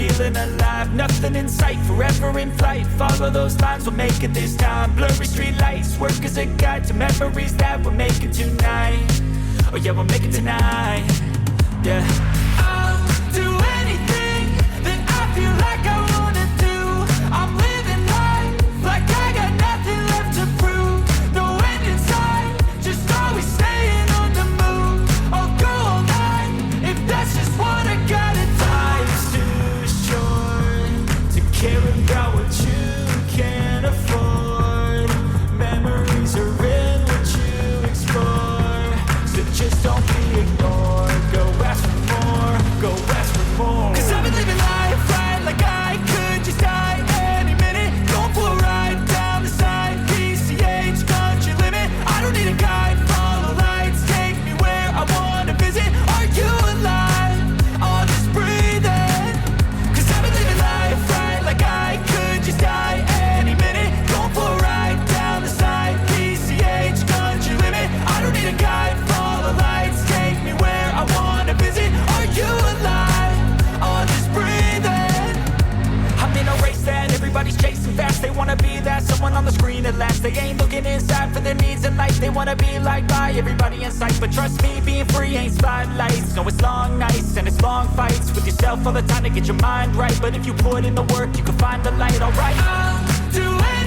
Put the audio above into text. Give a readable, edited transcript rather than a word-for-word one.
feeling alive. Nothing in sight, forever in flight. Follow those lines, we'll make it this time. Blurry street lights, work as a guide to memories that we're making tonight. Oh yeah, we'll make it tonight. Yeah, I'll do anything that I feel like I wanna do. I'm living life like I got nothing left to prove. No end in sight, just always staying on the move. I'll go all night if that's just what I gotta do. Life's too short to care about what you can't afford. Memories are in what you explore, so just don't be ignored. Go ask for more, go ask for more. 'Cause I've been living life right like I could just die any minute. Going for a ride down the side, PCH country limit. I don't need a guide, follow lights, take me where I wanna visit. Are you alive? Or just breathing? 'Cause I've been living life right like I could just die any minute. Going for a ride down the side, PCH country limit. I don't need a guide, follow lights, take me where I wanna visit. Are you alive? Or just breathing? I'm in a race that everybody's chasing fast. They wanna be that someone on the screen at last. They ain't looking inside for their needs in life. They wanna be liked by everybody in sight. But trust me, being free ain't spotlights. No, it's long nights and it's long fights with yourself all the time to get your mind right. But if you put in the work, you can find the light, alright? I'll do it.